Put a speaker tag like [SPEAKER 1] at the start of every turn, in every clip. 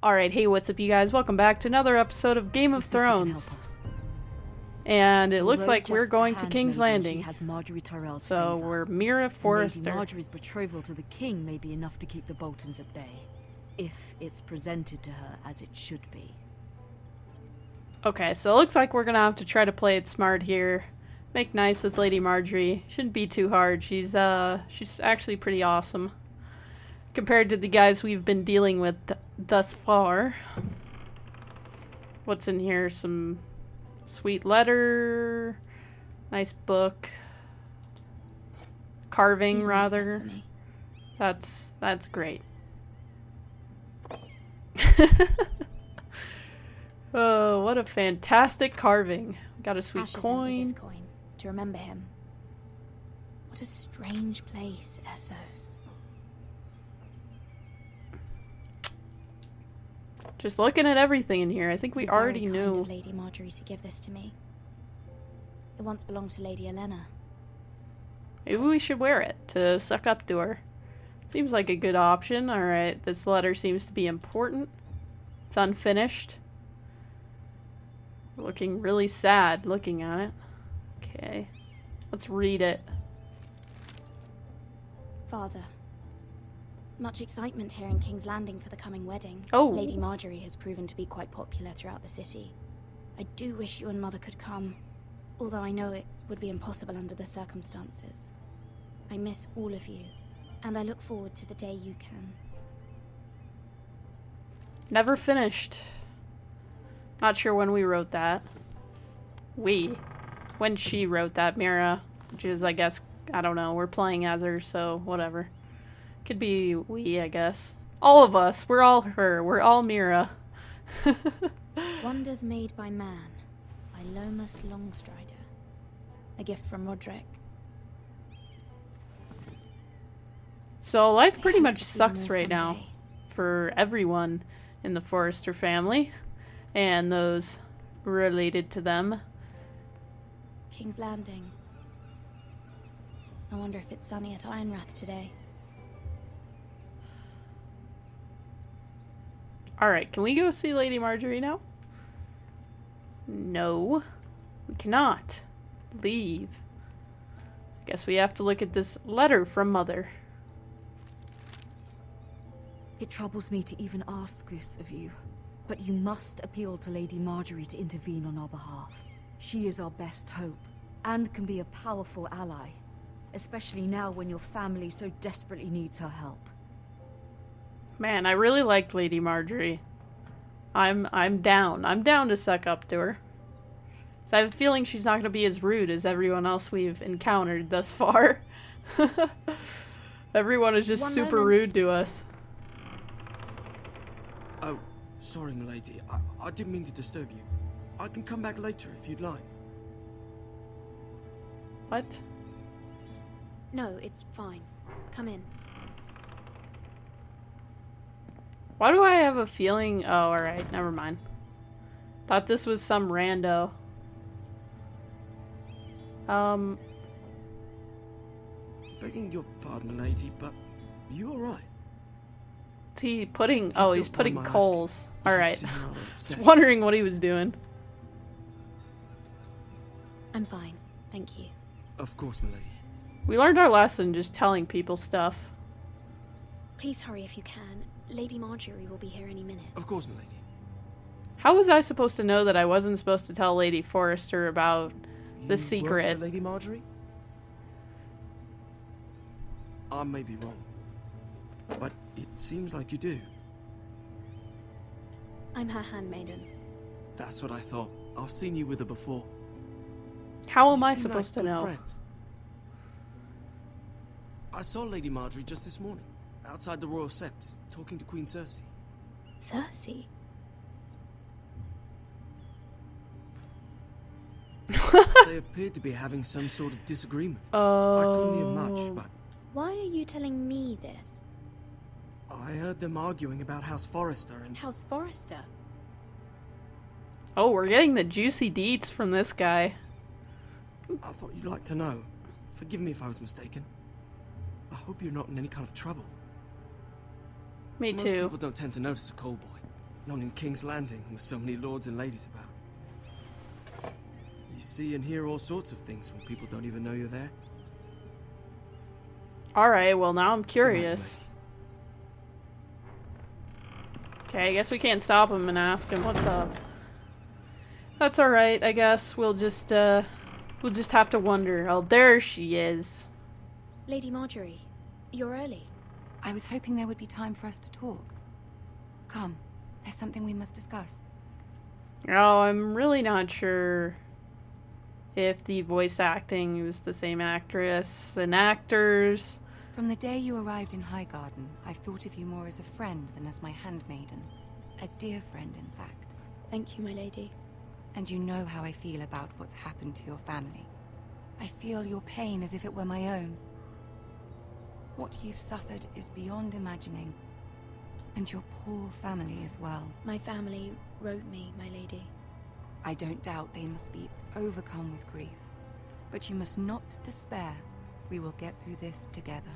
[SPEAKER 1] Alright, hey, what's up you guys? Welcome back to another episode of Game of Thrones. And it looks like we're going to King's Landing. So we're Mira Forrester.
[SPEAKER 2] Lady Margaery's betrothal to the king may be enough to keep the Boltons at bay, if it's presented to her as it should be.
[SPEAKER 1] Okay, so it looks like we're gonna have to try to play it smart here. Make nice with Lady Margaery. Shouldn't be too hard. She's actually pretty awesome compared to the guys we've been dealing with thus far. What's in here? Some sweet letter, nice book, carving rather. That's great. Oh, what a fantastic carving. Got a sweet
[SPEAKER 3] Ashes
[SPEAKER 1] coin.
[SPEAKER 3] This coin to remember him. What a strange place, Essos.
[SPEAKER 1] Just looking at everything in here, I think we
[SPEAKER 3] It was
[SPEAKER 1] already
[SPEAKER 3] very kind
[SPEAKER 1] knew.
[SPEAKER 3] of Lady Margaery to give this to me. It once belonged to Lady Olenna.
[SPEAKER 1] Maybe we should wear it to suck up to her. Seems like a good option. Alright, this letter seems to be important. It's unfinished. Looking really sad looking at it. Okay, let's read it.
[SPEAKER 3] Father, much excitement here in King's Landing for the coming wedding.
[SPEAKER 1] Oh.
[SPEAKER 3] Lady Margaery has proven to be quite popular throughout the city. I do wish you and Mother could come, although I know it would be impossible under the circumstances. I miss all of you, and I look forward to the day you can.
[SPEAKER 1] Never finished. Not sure when we wrote that. When she wrote that, Mira, which is, I guess, I don't know, we're playing as her, so whatever. Could be we, I guess. All of us, we're all her, we're all Mira.
[SPEAKER 3] Wonders Made by Man, by Lomas Longstrider. A gift from Roderick.
[SPEAKER 1] So life pretty
[SPEAKER 3] I hope
[SPEAKER 1] much
[SPEAKER 3] to see
[SPEAKER 1] sucks
[SPEAKER 3] them all
[SPEAKER 1] right now
[SPEAKER 3] someday.
[SPEAKER 1] for everyone in the Forrester family and those related to them.
[SPEAKER 3] King's Landing. I wonder if it's sunny at Ironrath today.
[SPEAKER 1] Alright, can we go see Lady Margaery now? No, we cannot. Leave. Guess we have to look at this letter from Mother.
[SPEAKER 2] It troubles me to even ask this of you, but you must appeal to Lady Margaery to intervene on our behalf. She is our best hope, and can be a powerful ally, especially now when your family so desperately needs her help.
[SPEAKER 1] Man, I really liked Lady Margaery. I'm down. I'm down to suck up to her. So I have a feeling she's not going to be as rude as everyone else we've encountered thus far. Everyone is just
[SPEAKER 3] One
[SPEAKER 1] super
[SPEAKER 3] moment.
[SPEAKER 1] rude to us.
[SPEAKER 4] Oh, sorry, milady. I didn't mean to disturb you. I can come back later if you'd like.
[SPEAKER 1] What?
[SPEAKER 3] No, it's fine. Come in.
[SPEAKER 1] Why do I have a feeling? Oh, alright, never mind. Thought this was some rando.
[SPEAKER 4] Begging your pardon, milady, but you alright?
[SPEAKER 1] Is he putting? Oh, he's
[SPEAKER 4] Don't
[SPEAKER 1] putting
[SPEAKER 4] mind my
[SPEAKER 1] coals.
[SPEAKER 4] You
[SPEAKER 1] Alright.
[SPEAKER 4] seem rather
[SPEAKER 1] Just
[SPEAKER 4] upset.
[SPEAKER 1] wondering what he was doing.
[SPEAKER 3] I'm fine, thank you.
[SPEAKER 4] Of course, milady.
[SPEAKER 1] We learned our lesson just telling people stuff.
[SPEAKER 3] Please hurry if you can. Lady Margaery will be here any minute.
[SPEAKER 4] Of course, milady.
[SPEAKER 1] How was I supposed to know that I wasn't supposed to tell Lady Forrester about
[SPEAKER 4] You
[SPEAKER 1] the
[SPEAKER 4] work
[SPEAKER 1] secret?
[SPEAKER 4] for Lady Margaery? I may be wrong, but it seems like you do.
[SPEAKER 3] I'm her handmaiden.
[SPEAKER 4] That's what I thought. I've seen you with her before.
[SPEAKER 1] How am
[SPEAKER 4] You
[SPEAKER 1] I
[SPEAKER 4] seem
[SPEAKER 1] supposed
[SPEAKER 4] like
[SPEAKER 1] to
[SPEAKER 4] good
[SPEAKER 1] know?
[SPEAKER 4] friends. I saw Lady Margaery just this morning, outside the Royal Sept, talking to Queen Cersei.
[SPEAKER 3] Cersei?
[SPEAKER 4] They appeared to be having some sort of disagreement.
[SPEAKER 1] Oh.
[SPEAKER 4] I couldn't hear much, but
[SPEAKER 3] Why are you telling me this?
[SPEAKER 4] I heard them arguing about House Forrester and...
[SPEAKER 3] House Forrester?
[SPEAKER 1] Oh, we're getting the juicy deets from this guy.
[SPEAKER 4] I thought you'd like to know. Forgive me if I was mistaken. I hope you're not in any kind of trouble.
[SPEAKER 1] Me
[SPEAKER 4] Most
[SPEAKER 1] too.
[SPEAKER 4] people don't tend to notice a call boy. Not in King's Landing, with so many lords and ladies about. You see and hear all sorts of things when people don't even know you're there.
[SPEAKER 1] Alright, well now I'm
[SPEAKER 4] Good night,
[SPEAKER 1] curious.
[SPEAKER 4] milady.
[SPEAKER 1] Okay, I guess we can't stop him and ask him what's up. That's alright, I guess we'll just have to wonder. Oh, there she is.
[SPEAKER 3] Lady Marjorie, you're early.
[SPEAKER 5] I was hoping there would be time for us to talk. Come, there's something we must discuss.
[SPEAKER 1] Oh, I'm really not sure if the voice acting was the same actress and actors.
[SPEAKER 5] From the day you arrived in Highgarden, I've thought of you more as a friend than as my handmaiden. A dear friend, in fact.
[SPEAKER 3] Thank you, my lady.
[SPEAKER 5] And you know how I feel about what's happened to your family. I feel your pain as if it were my own. What you've suffered is beyond imagining. And your poor family as well.
[SPEAKER 3] My family wrote me, my lady.
[SPEAKER 5] I don't doubt they must be overcome with grief. But you must not despair. We will get through this together.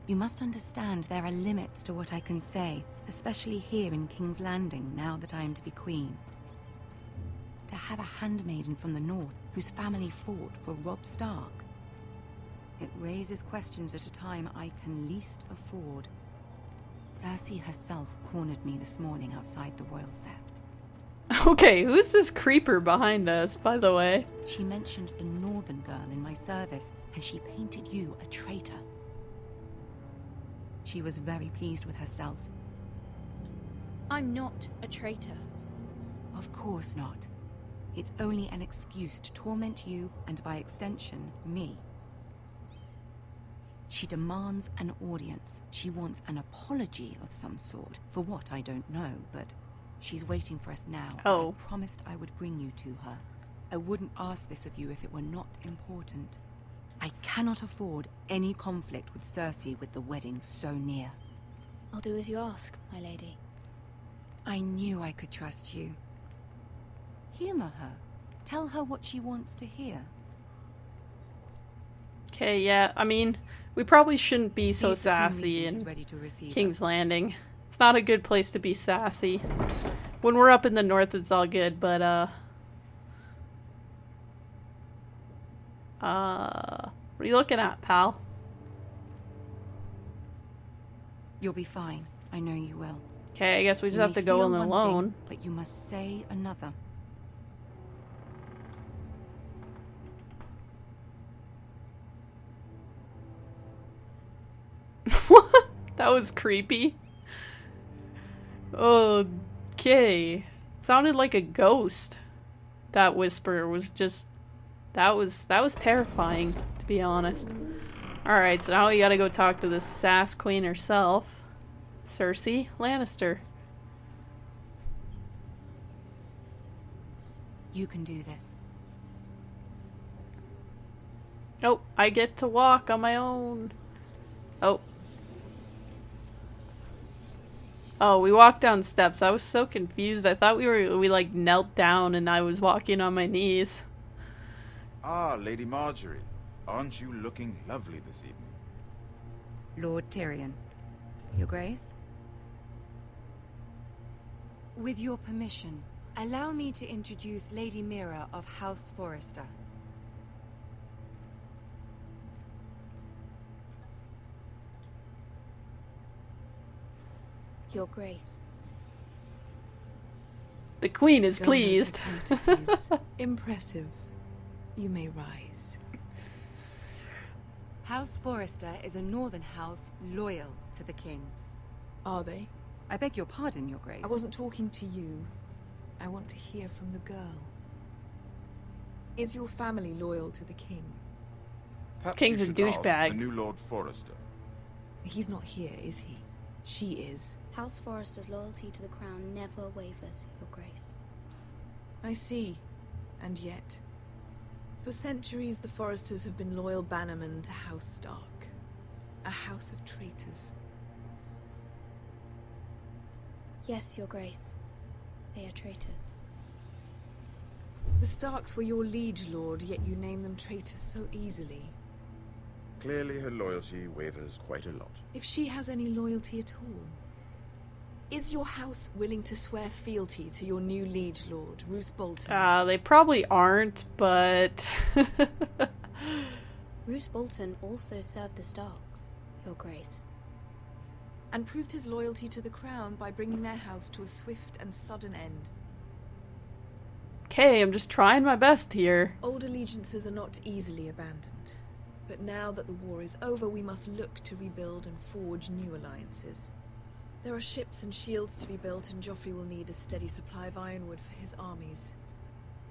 [SPEAKER 5] You must understand there are limits to what I can say, especially here in King's Landing, now that I am to be queen. To have a handmaiden from the north whose family fought for Robb Stark. It raises questions at a time I can least afford. Cersei herself cornered me this morning outside the Royal Sept.
[SPEAKER 1] Okay, who's this creeper behind us, by the way?
[SPEAKER 5] She mentioned the northern girl in my service, and she painted you a traitor. She was very pleased with herself.
[SPEAKER 3] I'm not a traitor.
[SPEAKER 5] Of course not. It's only an excuse to torment you, and by extension, me. She demands an audience. She wants an apology of some sort. For what, I don't know, but she's waiting for us now.
[SPEAKER 1] Oh.
[SPEAKER 5] I promised I would bring you to her. I wouldn't ask this of you if it were not important. I cannot afford any conflict with Cersei with the wedding so near.
[SPEAKER 3] I'll do as you ask, my lady.
[SPEAKER 5] I knew I could trust you. Humor her. Tell her what she wants to hear.
[SPEAKER 1] Okay, yeah, I mean, we probably shouldn't be so
[SPEAKER 5] See if the Queen
[SPEAKER 1] sassy
[SPEAKER 5] Regent is
[SPEAKER 1] in
[SPEAKER 5] ready to receive
[SPEAKER 1] King's
[SPEAKER 5] us.
[SPEAKER 1] Landing. It's not a good place to be sassy. When we're up in the north, it's all good, but, what are you looking at, pal?
[SPEAKER 5] You'll be fine. I know you will.
[SPEAKER 1] Okay, I guess we just
[SPEAKER 5] You
[SPEAKER 1] have
[SPEAKER 5] may
[SPEAKER 1] to go
[SPEAKER 5] feel
[SPEAKER 1] in
[SPEAKER 5] one
[SPEAKER 1] alone.
[SPEAKER 5] thing, but you must say another.
[SPEAKER 1] What? That was creepy. Okay. Sounded like a ghost. That whisper was just... That was terrifying, to be honest. Alright, so now we gotta go talk to the sass queen herself. Cersei Lannister.
[SPEAKER 5] You can do this.
[SPEAKER 1] Oh, I get to walk on my own. Oh. Oh, we walked down steps. I was so confused. I thought we like knelt down and I was walking on my knees.
[SPEAKER 6] Ah, Lady Marjorie. Aren't you looking lovely this evening?
[SPEAKER 5] Lord Tyrion. Your Grace? With your permission, allow me to introduce Lady Mira of House Forrester.
[SPEAKER 3] Your Grace.
[SPEAKER 1] The queen is
[SPEAKER 7] Donors
[SPEAKER 1] pleased.
[SPEAKER 7] and courtesies. Impressive. You may rise.
[SPEAKER 5] House Forrester is a northern house loyal to the king.
[SPEAKER 7] Are they?
[SPEAKER 5] I beg your pardon, Your Grace.
[SPEAKER 7] I wasn't talking to you. I want to hear from the girl. Is your family loyal to the king?
[SPEAKER 6] Perhaps
[SPEAKER 1] King's
[SPEAKER 6] you
[SPEAKER 1] a
[SPEAKER 6] should ask
[SPEAKER 1] douchebag.
[SPEAKER 6] the new Lord Forrester.
[SPEAKER 7] He's not here, is he? She is.
[SPEAKER 3] House Forrester's loyalty to the crown never wavers, Your Grace.
[SPEAKER 7] I see. And yet, for centuries the Forresters have been loyal bannermen to House Stark. A house of traitors.
[SPEAKER 3] Yes, Your Grace. They are traitors.
[SPEAKER 7] The Starks were your liege lord, yet you name them traitors so easily.
[SPEAKER 6] Clearly her loyalty wavers quite a lot.
[SPEAKER 7] If she has any loyalty at all. Is your house willing to swear fealty to your new liege lord, Roose Bolton?
[SPEAKER 1] They probably aren't, but...
[SPEAKER 3] Roose Bolton also served the Starks, Your Grace.
[SPEAKER 7] And proved his loyalty to the crown by bringing their house to a swift and sudden end.
[SPEAKER 1] Okay, I'm just trying my best here.
[SPEAKER 7] Old allegiances are not easily abandoned. But now that the war is over, we must look to rebuild and forge new alliances. There are ships and shields to be built, and Joffrey will need a steady supply of ironwood for his armies.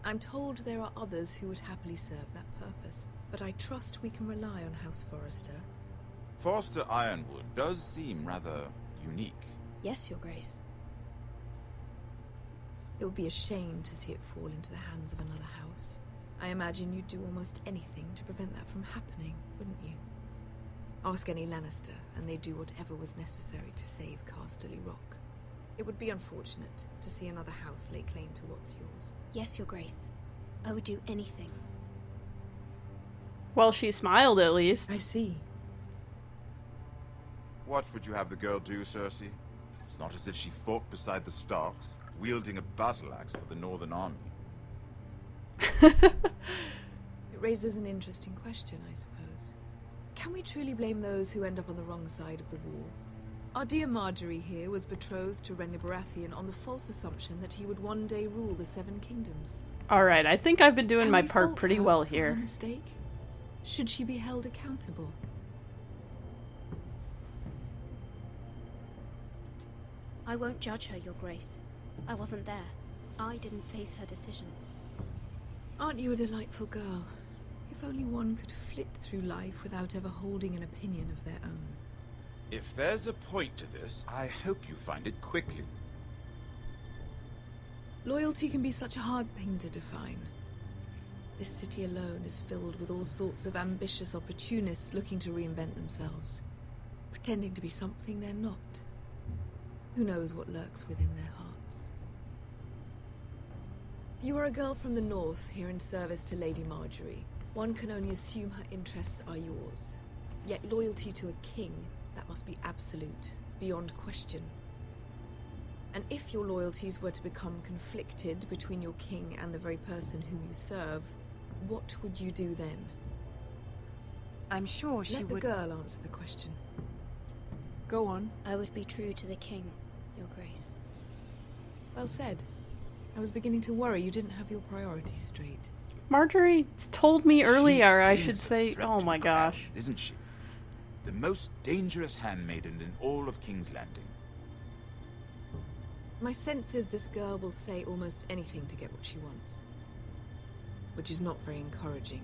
[SPEAKER 7] I'm told there are others who would happily serve that purpose, but I trust we can rely on House Forrester.
[SPEAKER 6] Forrester ironwood does seem rather unique.
[SPEAKER 3] Yes, Your Grace.
[SPEAKER 7] It would be a shame to see it fall into the hands of another house. I imagine you'd do almost anything to prevent that from happening, wouldn't you? Ask any Lannister, and they'd do whatever was necessary to save Casterly Rock. It would be unfortunate to see another house lay claim to what's yours.
[SPEAKER 3] Yes, Your Grace. I would do anything.
[SPEAKER 1] Well, she smiled at least.
[SPEAKER 7] I see.
[SPEAKER 6] What would you have the girl do, Cersei? It's not as if she fought beside the Starks, wielding a battle axe for the Northern Army.
[SPEAKER 7] It raises an interesting question, I suppose. Can we truly blame those who end up on the wrong side of the war? Our dear Marjorie here was betrothed to Renly Baratheon on the false assumption that he would one day rule the Seven Kingdoms.
[SPEAKER 1] Alright, I think I've been doing
[SPEAKER 7] Can
[SPEAKER 1] my
[SPEAKER 7] we
[SPEAKER 1] part
[SPEAKER 7] fault
[SPEAKER 1] pretty
[SPEAKER 7] her
[SPEAKER 1] well
[SPEAKER 7] for her
[SPEAKER 1] here.
[SPEAKER 7] mistake? Should she be held accountable?
[SPEAKER 3] I won't judge her, Your Grace. I wasn't there. I didn't face her decisions.
[SPEAKER 7] Aren't you a delightful girl? If only one could flit through life without ever holding an opinion of their own.
[SPEAKER 6] If there's a point to this, I hope you find it quickly.
[SPEAKER 7] Loyalty can be such a hard thing to define. This city alone is filled with all sorts of ambitious opportunists looking to reinvent themselves, pretending to be something they're not. Who knows what lurks within their hearts? You are a girl from the north, here in service to Lady Marjorie. One can only assume her interests are yours. Yet loyalty to a king, that must be absolute, beyond question. And if your loyalties were to become conflicted between your king and the very person whom you serve, what would you do then?
[SPEAKER 5] I'm sure she
[SPEAKER 7] Let the
[SPEAKER 5] would...
[SPEAKER 7] girl answer the question. Go on.
[SPEAKER 3] I would be true to the king, Your Grace.
[SPEAKER 7] Well said. I was beginning to worry you didn't have your priorities straight.
[SPEAKER 1] Marjorie told me earlier I
[SPEAKER 6] She
[SPEAKER 1] should
[SPEAKER 6] is a
[SPEAKER 1] say,
[SPEAKER 6] threat
[SPEAKER 1] oh
[SPEAKER 6] to
[SPEAKER 1] my
[SPEAKER 6] the crown,
[SPEAKER 1] gosh.
[SPEAKER 6] isn't she? The most dangerous handmaiden in all of King's Landing.
[SPEAKER 7] My sense is this girl will say almost anything to get what she wants. Which is not very encouraging.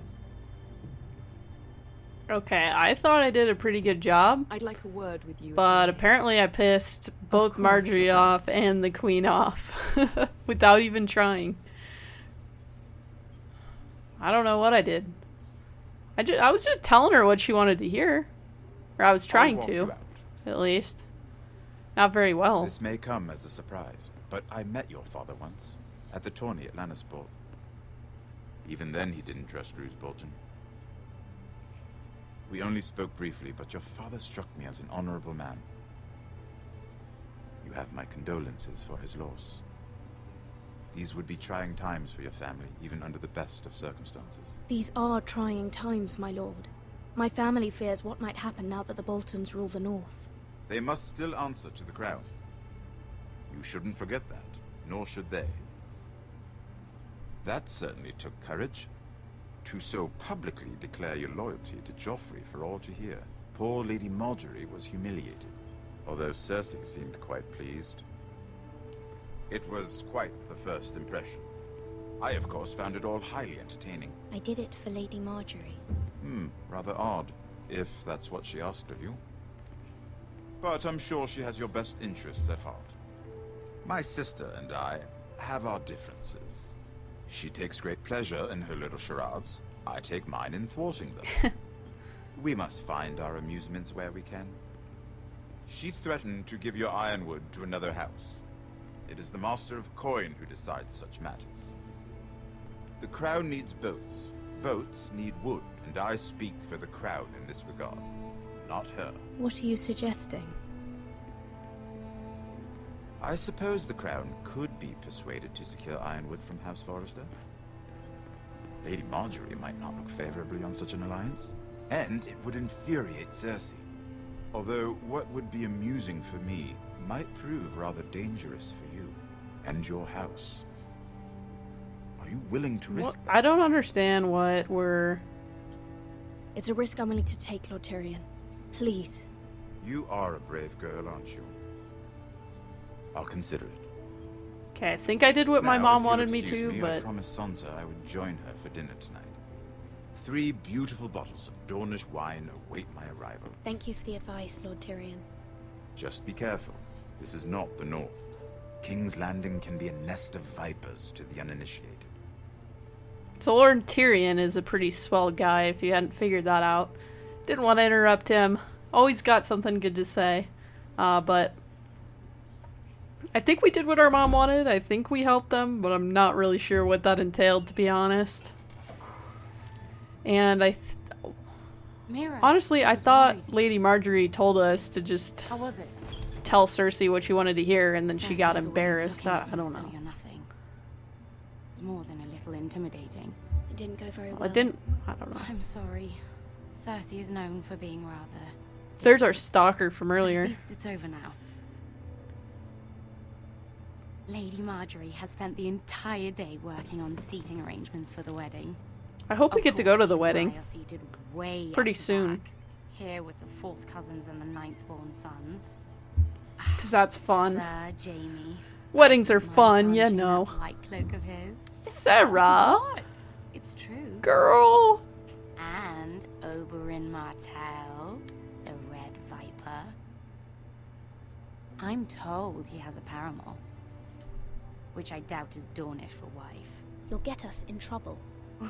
[SPEAKER 1] Okay, I thought I did a pretty good job,
[SPEAKER 7] I'd like a word with you. if I
[SPEAKER 1] but
[SPEAKER 7] may.
[SPEAKER 1] apparently I pissed both
[SPEAKER 7] course,
[SPEAKER 1] Marjorie
[SPEAKER 7] Your
[SPEAKER 1] off
[SPEAKER 7] Grace.
[SPEAKER 1] and the queen off without even trying. I don't know what I did. I was just telling her what she wanted to hear. Or I was trying
[SPEAKER 6] I'll walk
[SPEAKER 1] to,
[SPEAKER 6] you out.
[SPEAKER 1] at least. Not very well.
[SPEAKER 6] This may come as a surprise, but I met your father once, at the tourney at Lannisport. Even then he didn't trust Roose Bolton. We only spoke briefly, but your father struck me as an honorable man. You have my condolences for his loss. These would be trying times for your family, even under the best of circumstances.
[SPEAKER 3] These are trying times, my lord. My family fears what might happen now that the Boltons rule the north.
[SPEAKER 6] They must still answer to the crown. You shouldn't forget that, nor should they. That certainly took courage. To so publicly declare your loyalty to Joffrey for all to hear. Poor Lady Marjorie was humiliated, although Cersei seemed quite pleased. It was quite the first impression. I, of course, found it all highly entertaining.
[SPEAKER 3] I did it for Lady Marjorie.
[SPEAKER 6] Rather odd, if that's what she asked of you. But I'm sure she has your best interests at heart. My sister and I have our differences. She takes great pleasure in her little charades. I take mine in thwarting them. We must find our amusements where we can. She threatened to give your ironwood to another house. It is the Master of Coin who decides such matters. The crown needs boats. Boats need wood, and I speak for the crown in this regard, not her.
[SPEAKER 3] What are you suggesting?
[SPEAKER 6] I suppose the Crown could be persuaded to secure Ironwood from House Forrester. Lady Marjorie might not look favorably on such an alliance, and it would infuriate Cersei. Although what would be amusing for me might prove rather dangerous for you and your house. Are you willing to risk that?
[SPEAKER 1] I don't understand what we're...
[SPEAKER 3] It's a risk I'm willing to take, Lord Tyrion. Please.
[SPEAKER 6] You are a brave girl, aren't you? I'll consider it.
[SPEAKER 1] Okay, I think I did what my
[SPEAKER 6] Now,
[SPEAKER 1] mom
[SPEAKER 6] if you'll
[SPEAKER 1] wanted me
[SPEAKER 6] excuse
[SPEAKER 1] to,
[SPEAKER 6] I
[SPEAKER 1] but...
[SPEAKER 6] promised Sansa I would join her for dinner tonight. 3 beautiful bottles of Dornish wine await my arrival.
[SPEAKER 3] Thank you for the advice, Lord Tyrion.
[SPEAKER 6] Just be careful. This is not the North. King's Landing can be a nest of vipers to the uninitiated.
[SPEAKER 1] So Lord Tyrion is a pretty swell guy, if you hadn't figured that out. Didn't want to interrupt him. Always got something good to say. But I think we did what our mom wanted. I think we helped them, but I'm not really sure what that entailed, to be honest. And
[SPEAKER 5] Mira,
[SPEAKER 1] honestly, I
[SPEAKER 5] was
[SPEAKER 1] thought
[SPEAKER 5] worried.
[SPEAKER 1] Lady Marjorie told us to just
[SPEAKER 5] How was it?
[SPEAKER 1] tell Cersei what she wanted to hear, and then she
[SPEAKER 5] Cersei's
[SPEAKER 1] got
[SPEAKER 5] a way of
[SPEAKER 1] embarrassed.
[SPEAKER 5] looking
[SPEAKER 1] I
[SPEAKER 5] at you,
[SPEAKER 1] don't
[SPEAKER 5] so
[SPEAKER 1] know.
[SPEAKER 5] you're nothing. It's more than a little intimidating.
[SPEAKER 3] It didn't go very well.
[SPEAKER 1] Well, it didn't... I don't know.
[SPEAKER 5] I'm sorry. Cersei is known for being rather...
[SPEAKER 1] There's our stalker from
[SPEAKER 5] But
[SPEAKER 1] earlier.
[SPEAKER 5] at least it's over now. Lady Marjorie has spent the entire day working on seating arrangements for the wedding.
[SPEAKER 1] I hope we
[SPEAKER 5] Of
[SPEAKER 1] get to go to
[SPEAKER 5] course,
[SPEAKER 1] the
[SPEAKER 5] you and
[SPEAKER 1] wedding.
[SPEAKER 5] I are seated way
[SPEAKER 1] Pretty
[SPEAKER 5] at the
[SPEAKER 1] soon.
[SPEAKER 5] back, here with the 4th cousins and the 9th-born sons.
[SPEAKER 1] Because that's fun.
[SPEAKER 5] Sir Jamie.
[SPEAKER 1] Weddings are
[SPEAKER 5] Mind
[SPEAKER 1] fun, you
[SPEAKER 5] tarnishing
[SPEAKER 1] know.
[SPEAKER 5] that white cloak of his.
[SPEAKER 1] Sarah!
[SPEAKER 5] What? It's true.
[SPEAKER 1] Girl!
[SPEAKER 5] And Oberyn Martell, the Red Viper. I'm told he has a paramour, which I doubt is Dornish for wife.
[SPEAKER 3] You'll get us in trouble.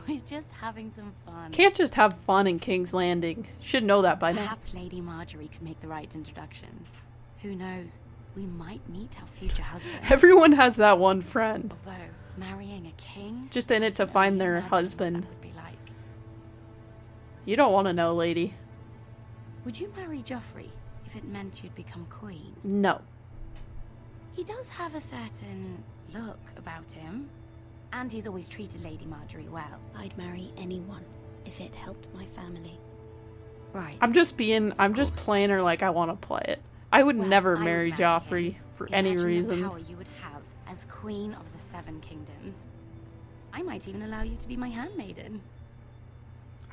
[SPEAKER 5] We're just having some fun.
[SPEAKER 1] Can't just have fun in King's Landing. Should know that by now.
[SPEAKER 5] Perhaps Lady Marjorie could make the right introductions. Who knows? We might meet our future husbands.
[SPEAKER 1] Everyone has that one friend.
[SPEAKER 5] Although, marrying a king?
[SPEAKER 1] Just in it to
[SPEAKER 5] I can
[SPEAKER 1] find
[SPEAKER 5] only
[SPEAKER 1] their
[SPEAKER 5] imagine what
[SPEAKER 1] husband.
[SPEAKER 5] that would be like.
[SPEAKER 1] You don't want to know, lady.
[SPEAKER 5] Would you marry Joffrey if it meant you'd become queen?
[SPEAKER 1] No.
[SPEAKER 5] He does have a certain look about him. And he's always treated Lady Marjorie well.
[SPEAKER 3] I'd marry anyone if it helped my family.
[SPEAKER 5] Right.
[SPEAKER 1] I'm just playing her like I want to play it. I would
[SPEAKER 5] Well,
[SPEAKER 1] never
[SPEAKER 5] I would
[SPEAKER 1] marry
[SPEAKER 5] marry
[SPEAKER 1] Joffrey
[SPEAKER 5] him.
[SPEAKER 1] for any
[SPEAKER 5] Imagine
[SPEAKER 1] reason.
[SPEAKER 5] the power you would have as Queen of the 7 Kingdoms. I might even allow you to be my handmaiden.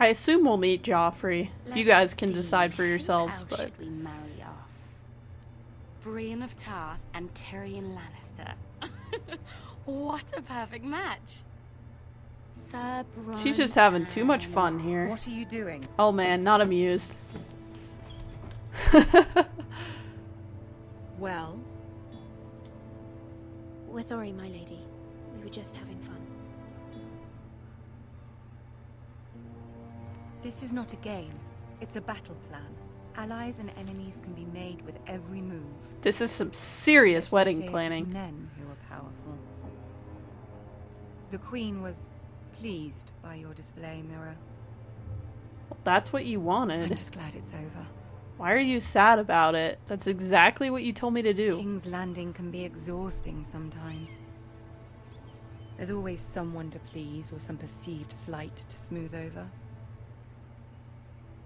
[SPEAKER 1] I assume we'll meet Joffrey. You
[SPEAKER 5] Let's
[SPEAKER 1] guys can
[SPEAKER 5] see,
[SPEAKER 1] decide for
[SPEAKER 5] who
[SPEAKER 1] yourselves,
[SPEAKER 5] else
[SPEAKER 1] but
[SPEAKER 5] should we marry off? Brienne of Tarth and Tyrion Lannister. What a perfect match.
[SPEAKER 3] Sir Bronn.
[SPEAKER 1] she's just having too much fun here.
[SPEAKER 8] What are you doing?
[SPEAKER 1] Oh man, not amused.
[SPEAKER 8] Well,
[SPEAKER 3] We're sorry, my lady. We were just having fun.
[SPEAKER 5] This is not a game. It's a battle plan. Allies and enemies can be made with every move.
[SPEAKER 1] This is some serious
[SPEAKER 5] Let's say
[SPEAKER 1] wedding
[SPEAKER 5] it is
[SPEAKER 1] planning.
[SPEAKER 5] men who are powerful. The Queen was pleased by your display, Mira.
[SPEAKER 1] That's what you
[SPEAKER 5] I'm
[SPEAKER 1] wanted.
[SPEAKER 5] just glad it's over.
[SPEAKER 1] Why are you sad about it? That's exactly what you told me to do.
[SPEAKER 5] King's Landing can be exhausting sometimes. There's always someone to please or some perceived slight to smooth over.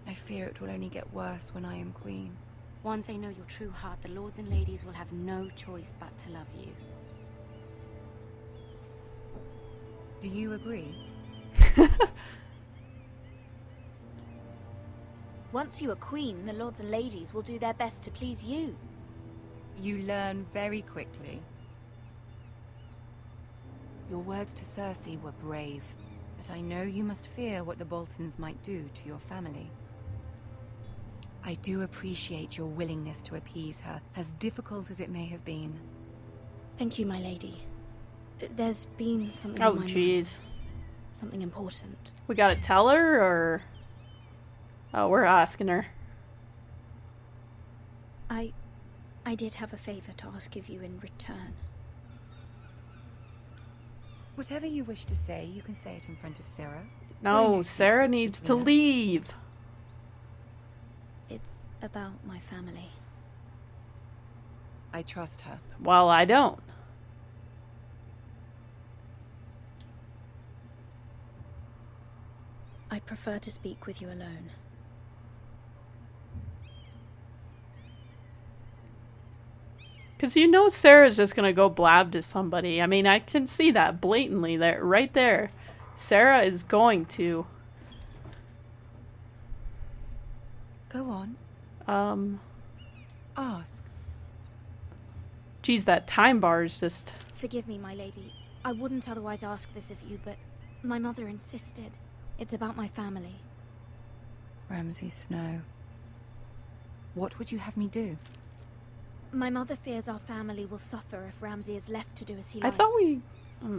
[SPEAKER 5] I fear it will only get worse when I am queen. Once they know your true heart, the lords and ladies will have no choice but to love you. Do you agree?
[SPEAKER 3] Once you are queen, the lords and ladies will do their best to please you.
[SPEAKER 5] You learn very quickly. Your words to Cersei were brave, but I know you must fear what the Boltons might do to your family. I do appreciate your willingness to appease her, as difficult as it may have been.
[SPEAKER 3] Thank you, my lady. There's been something
[SPEAKER 1] Oh
[SPEAKER 3] on my mind.
[SPEAKER 1] jeez.
[SPEAKER 3] Something important.
[SPEAKER 1] We gotta tell her, or... Oh, we're asking her.
[SPEAKER 3] I did have a favor to ask of you in return.
[SPEAKER 5] Whatever you wish to say, you can say it in front of Sarah.
[SPEAKER 1] No,
[SPEAKER 5] no
[SPEAKER 1] Sarah
[SPEAKER 5] secrets
[SPEAKER 1] needs to
[SPEAKER 5] between us.
[SPEAKER 1] leave.
[SPEAKER 3] It's about my family.
[SPEAKER 5] I trust her.
[SPEAKER 1] Well, I don't.
[SPEAKER 3] I prefer to speak with you alone.
[SPEAKER 1] Because you know Sarah's just going to go blab to somebody. I mean, I can see that blatantly there, right there. Sarah is going to.
[SPEAKER 5] Go on. Ask.
[SPEAKER 1] Geez, that time bar is just...
[SPEAKER 3] Forgive me, my lady. I wouldn't otherwise ask this of you, but my mother insisted. It's about my family.
[SPEAKER 5] Ramsay Snow. What would you have me do?
[SPEAKER 3] My mother fears our family will suffer if Ramsay is left to do as he
[SPEAKER 1] I
[SPEAKER 3] likes.
[SPEAKER 1] thought we...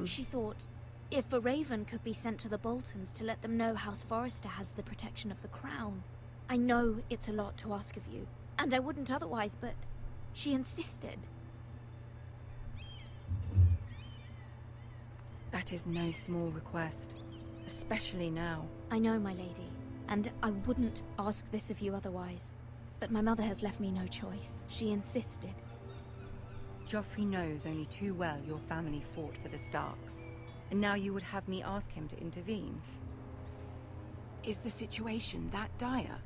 [SPEAKER 3] She thought, if a raven could be sent to the Boltons to let them know House Forrester has the protection of the crown. I know it's a lot to ask of you, and I wouldn't otherwise, but she insisted.
[SPEAKER 5] That is no small request, especially now.
[SPEAKER 3] I know, my lady, and I wouldn't ask this of you otherwise. But my mother has left me no choice. She insisted.
[SPEAKER 5] Joffrey knows only too well your family fought for the Starks, and now you would have me ask him to intervene. Is the situation that dire?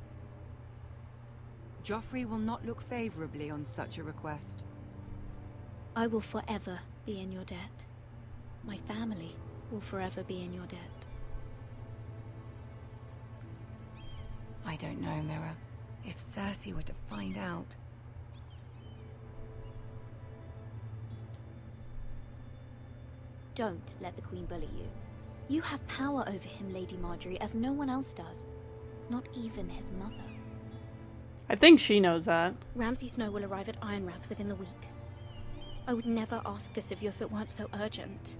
[SPEAKER 5] Joffrey will not look favorably on such a request.
[SPEAKER 3] I will forever be in your debt. My family will forever be in your debt.
[SPEAKER 5] I don't know, Mira. If Cersei were to find out...
[SPEAKER 3] Don't let the Queen bully you. You have power over him, Lady Marjorie, as no one else does. Not even his mother.
[SPEAKER 1] I think she knows that.
[SPEAKER 3] Ramsay Snow will arrive at Ironrath within the week. I would never ask this of you if it weren't so urgent.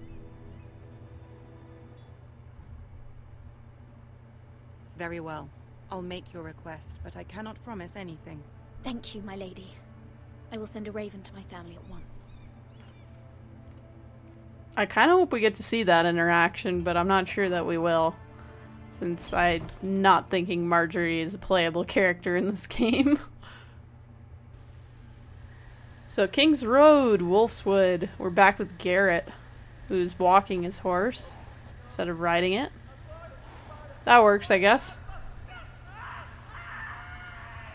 [SPEAKER 5] Very well. I'll make your request, but I cannot promise anything.
[SPEAKER 3] Thank you, my lady. I will send a raven to my family at once.
[SPEAKER 1] I kind of hope we get to see that interaction, but I'm not sure that we will. Since I'm not thinking Marjorie is a playable character in this game. So, King's Road, Wolfswood. We're back with Garrett, who's walking his horse instead of riding it. That works, I guess.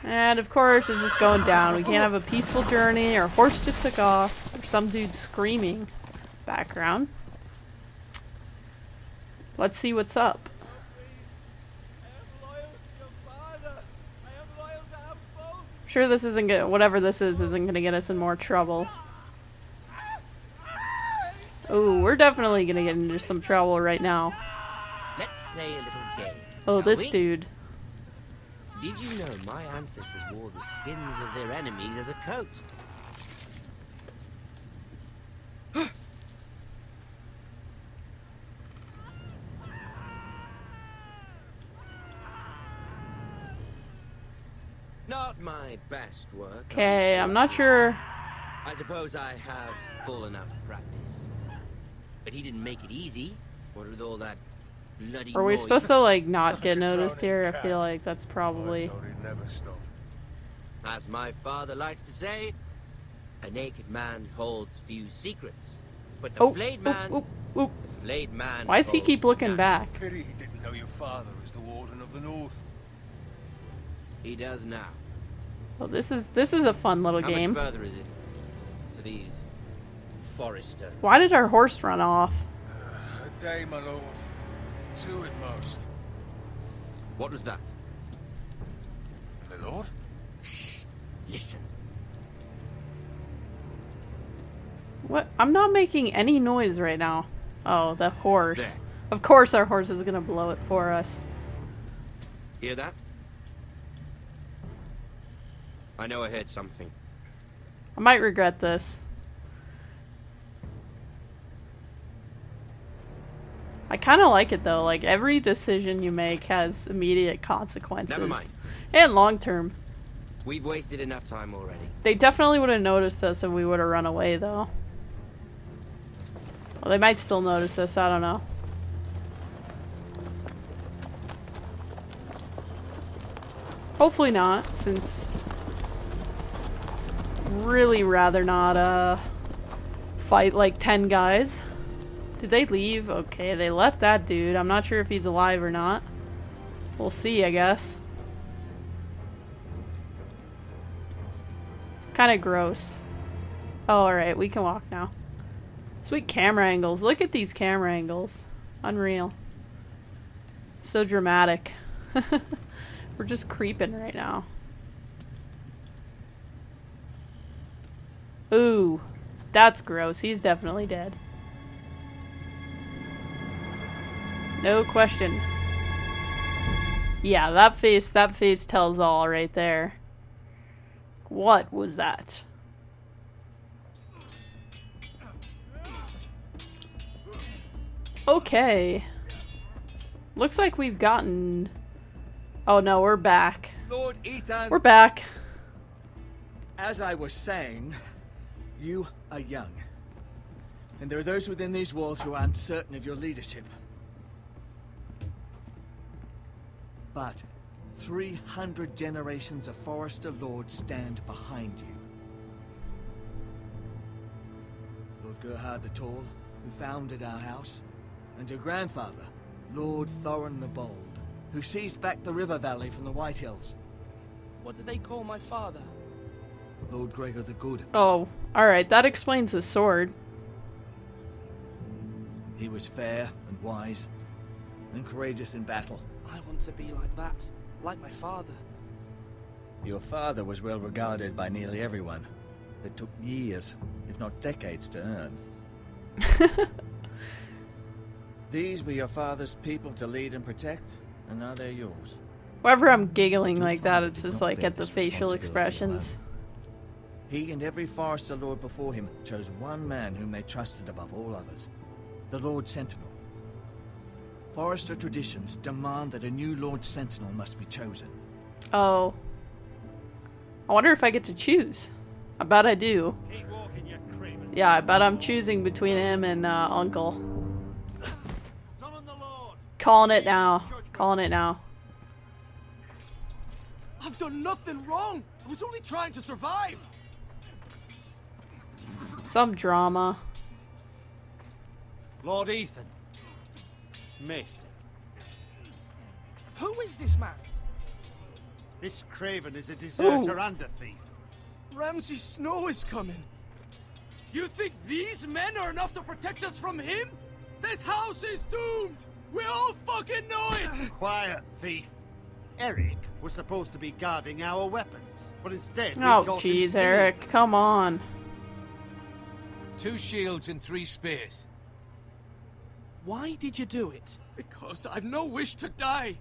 [SPEAKER 1] And of course, it's just going down. We can't have a peaceful journey. Our horse just took off. There's some dude screaming. Background. Let's see what's up. Sure, this isn't good. Whatever this is isn't gonna get us in more trouble. Oh, we're definitely gonna get into some trouble right now.
[SPEAKER 8] Let's play a little game.
[SPEAKER 1] Oh,
[SPEAKER 8] shall
[SPEAKER 1] this
[SPEAKER 8] we?
[SPEAKER 1] dude.
[SPEAKER 8] Did you know my ancestors wore the skins of their enemies as a coat? Not my best work.
[SPEAKER 1] Okay, I'm not sure.
[SPEAKER 8] I suppose I have fallen out of practice. But he didn't make it easy. What with all that bloody
[SPEAKER 1] Are we
[SPEAKER 8] noise?
[SPEAKER 1] supposed to, like, not get noticed here? I feel like that's probably...
[SPEAKER 8] As my father likes to say, a naked man holds few secrets. But the flayed man...
[SPEAKER 1] Oop.
[SPEAKER 8] The flayed man...
[SPEAKER 1] Why does he keep
[SPEAKER 8] holds
[SPEAKER 1] looking
[SPEAKER 8] none.
[SPEAKER 1] back?
[SPEAKER 9] Pity he didn't know your father was the Warden of the North.
[SPEAKER 8] He does now.
[SPEAKER 1] Well, this is a fun little
[SPEAKER 8] How
[SPEAKER 1] game.
[SPEAKER 8] much further is it to these Forresters?
[SPEAKER 1] Why did our horse run off?
[SPEAKER 9] A day, my lord. Two at most.
[SPEAKER 8] What was that?
[SPEAKER 9] My lord?
[SPEAKER 8] Shh. Listen.
[SPEAKER 1] What? I'm not making any noise right now. Oh, the horse.
[SPEAKER 8] There.
[SPEAKER 1] Of course our horse is gonna blow it for us.
[SPEAKER 8] Hear that? I know I heard something.
[SPEAKER 1] I might regret this. I kind of like it though. Like, every decision you make has immediate consequences.
[SPEAKER 8] Never mind.
[SPEAKER 1] And long term.
[SPEAKER 8] We've wasted enough time already.
[SPEAKER 1] They definitely would have noticed us if we would have run away though. Well, they might still notice us. I don't know. Hopefully not, since really rather not fight like 10 guys. Did they leave? Okay, they left that dude. I'm not sure if he's alive or not. We'll see, I guess. Kind of gross. Oh, alright, we can walk now. Sweet camera angles. Look at these camera angles. Unreal. So dramatic. We're just creeping right now. Ooh, that's gross. He's definitely dead. No question. Yeah, that face tells all right there. What was that? Okay. Looks like we've gotten... Oh no, we're back.
[SPEAKER 10] Lord Ethan,
[SPEAKER 1] We're back.
[SPEAKER 10] as I was saying, you are young. And there are those within these walls who are uncertain of your leadership. But 300 generations of Forrester lords stand behind you. Lord Gerhard the Tall, who founded our house, and your grandfather, Lord Thorin the Bold, who seized back the river valley from the White Hills.
[SPEAKER 11] What did they call my father?
[SPEAKER 10] Lord Gregor the Good.
[SPEAKER 1] Oh, alright, that explains the sword.
[SPEAKER 10] He was fair and wise, and courageous in battle.
[SPEAKER 11] I want to be like that, like my father.
[SPEAKER 10] Your father was well regarded by nearly everyone. It took years, if not decades, to earn. These were your father's people to lead and protect, and now they're yours.
[SPEAKER 1] Whenever I'm giggling
[SPEAKER 10] Your
[SPEAKER 1] like that,
[SPEAKER 10] father
[SPEAKER 1] it's
[SPEAKER 10] did
[SPEAKER 1] just
[SPEAKER 10] not
[SPEAKER 1] like
[SPEAKER 10] bear
[SPEAKER 1] at the
[SPEAKER 10] this
[SPEAKER 1] facial
[SPEAKER 10] responsibility
[SPEAKER 1] expressions.
[SPEAKER 10] alone. He and every Forrester Lord before him chose one man whom they trusted above all others, the Lord Sentinel. Forrester traditions demand that a new Lord Sentinel must be chosen.
[SPEAKER 1] Oh. I wonder if I get to choose. I bet I do. Yeah, I bet I'm choosing between him and Uncle. Calling it now. Calling it now.
[SPEAKER 9] I've done nothing wrong. I was only trying to survive.
[SPEAKER 1] Some drama.
[SPEAKER 12] Lord Ethan. Missed.
[SPEAKER 11] Who is this man?
[SPEAKER 12] This Craven is a deserter
[SPEAKER 1] Ooh.
[SPEAKER 12] and a thief.
[SPEAKER 9] Ramsay Snow is coming. You think these men are enough to protect us from him? This house is doomed. We all fucking know it.
[SPEAKER 12] Quiet, thief. Eric was supposed to be guarding our weapons, but instead we
[SPEAKER 1] Oh,
[SPEAKER 12] caught him
[SPEAKER 1] jeez,
[SPEAKER 12] stealing.
[SPEAKER 1] Eric. Come on.
[SPEAKER 9] 2 shields and 3 spears.
[SPEAKER 11] Why did you do it?
[SPEAKER 9] Because I've no wish to die.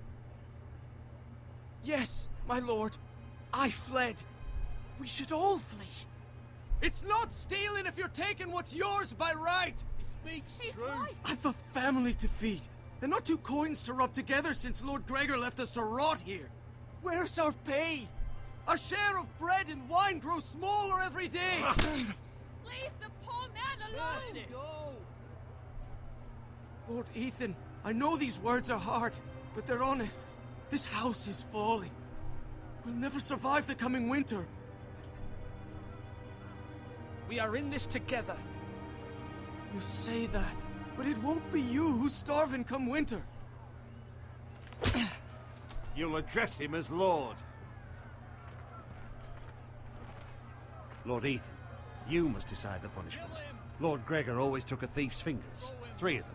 [SPEAKER 9] Yes, my lord. I fled. We should all flee. It's not stealing if you're taking what's yours by right.
[SPEAKER 12] He speaks true.
[SPEAKER 9] I've a family to feed, and not 2 coins to rub together since Lord Gregor left us to rot here. Where's our pay? Our share of bread and wine grows smaller every day.
[SPEAKER 13] Leave the poor man alone!
[SPEAKER 9] Go. Lord Ethan, I know these words are hard, but they're honest. This house is falling. We'll never survive the coming winter.
[SPEAKER 11] We are in this together.
[SPEAKER 9] You say that, but it won't be you who's starving come winter.
[SPEAKER 12] You'll address him as Lord. Lord Ethan, you must decide the punishment. Lord Gregor always took a thief's fingers. 3 of them.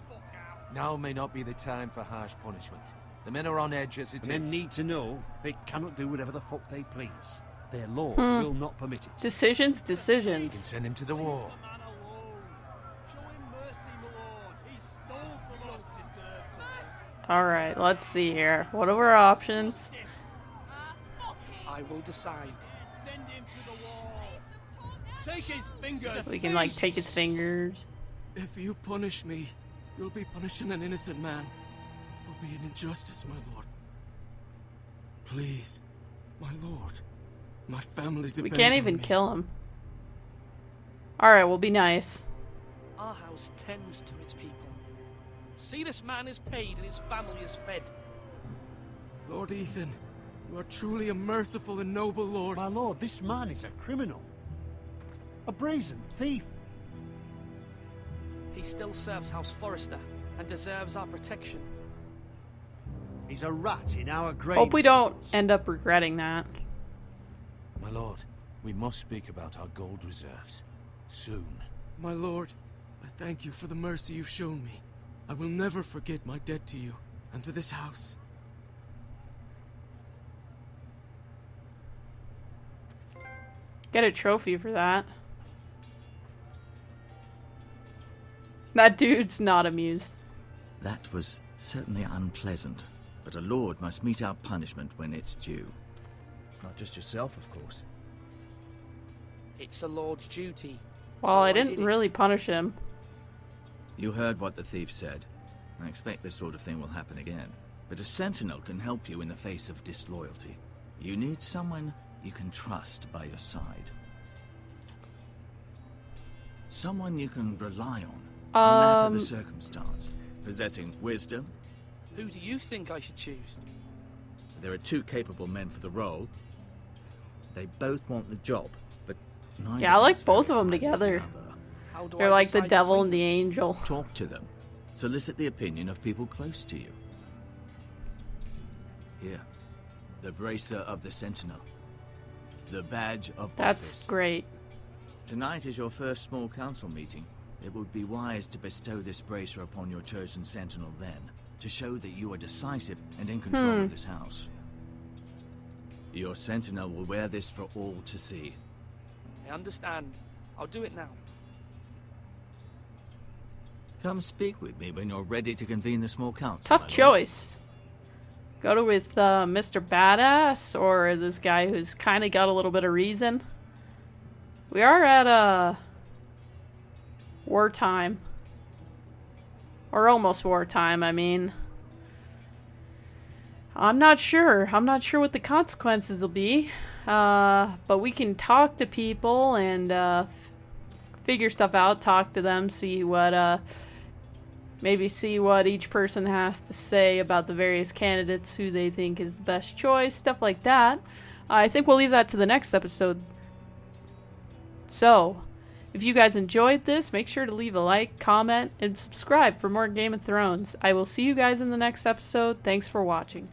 [SPEAKER 9] Now may not be the time for harsh punishment. The men are on edge as it
[SPEAKER 12] The
[SPEAKER 9] is.
[SPEAKER 12] men need to know they cannot do whatever the fuck they please. Their Lord will not permit it.
[SPEAKER 1] Decisions,
[SPEAKER 9] You can
[SPEAKER 1] decisions.
[SPEAKER 9] send him to the wall.
[SPEAKER 1] Alright, let's see here. What are our options?
[SPEAKER 11] I will decide.
[SPEAKER 12] Send him to the wall. Take his fingers.
[SPEAKER 1] We can, like, take his fingers.
[SPEAKER 9] If you punish me, you'll be punishing an innocent man. It'll be an injustice, my lord. Please, my lord. My family depends
[SPEAKER 1] We can't
[SPEAKER 9] on
[SPEAKER 1] even
[SPEAKER 9] me.
[SPEAKER 1] kill him. Alright, we'll be nice.
[SPEAKER 11] Our house tends to its people. See, this man is paid and his family is fed.
[SPEAKER 9] Lord Ethan, you are truly a merciful and noble lord.
[SPEAKER 12] My lord, this man is a criminal. A brazen thief.
[SPEAKER 11] He still serves House Forrester and deserves our protection.
[SPEAKER 12] He's a rat in our grain.
[SPEAKER 1] Hope we don't end up regretting that.
[SPEAKER 14] My lord, we must speak about our gold reserves. Soon.
[SPEAKER 9] My lord, I thank you for the mercy you've shown me. I will never forget my debt to you and to this house.
[SPEAKER 1] Get a trophy for that. That dude's not amused.
[SPEAKER 10] That was certainly unpleasant, but a lord must mete out punishment when it's due. Not just yourself, of course.
[SPEAKER 11] It's a lord's duty.
[SPEAKER 1] Well,
[SPEAKER 11] so
[SPEAKER 1] I
[SPEAKER 11] did
[SPEAKER 1] didn't
[SPEAKER 11] it.
[SPEAKER 1] really punish him.
[SPEAKER 10] You heard what the thief said. I expect this sort of thing will happen again. But a sentinel can help you in the face of disloyalty. You need someone you can trust by your side. Someone you can rely on, no matter the circumstance. Possessing wisdom.
[SPEAKER 11] Who do you think I should choose?
[SPEAKER 10] There are two capable men for the role. They both want the job, but neither
[SPEAKER 1] Yeah, I like
[SPEAKER 10] thinks
[SPEAKER 1] both
[SPEAKER 10] very
[SPEAKER 1] of them
[SPEAKER 10] highly of
[SPEAKER 1] together.
[SPEAKER 10] the other.
[SPEAKER 11] How do
[SPEAKER 1] They're
[SPEAKER 11] I
[SPEAKER 1] like the
[SPEAKER 11] decide
[SPEAKER 1] devil
[SPEAKER 11] between
[SPEAKER 1] and the angel.
[SPEAKER 10] Talk to them. Solicit the opinion of people close to you. Here, the bracer of the sentinel. The badge of
[SPEAKER 1] That's
[SPEAKER 10] office.
[SPEAKER 1] great.
[SPEAKER 10] Tonight is your first small council meeting. It would be wise to bestow this bracer upon your chosen sentinel then, to show that you are decisive and in control of this house. Your sentinel will wear this for all to see.
[SPEAKER 11] I understand. I'll do it now.
[SPEAKER 10] Come speak with me when you're ready to convene the small council.
[SPEAKER 1] Tough
[SPEAKER 10] my lord.
[SPEAKER 1] choice. Go to with Mr. Badass or this guy who's kind of got a little bit of reason. We are at wartime. Or almost wartime, I mean. I'm not sure. I'm not sure what the consequences will be. But we can talk to people and figure stuff out, talk to them, see what maybe see what each person has to say about the various candidates, who they think is the best choice, stuff like that. I think we'll leave that to the next episode. So, if you guys enjoyed this, make sure to leave a like, comment, and subscribe for more Game of Thrones. I will see you guys in the next episode. Thanks for watching.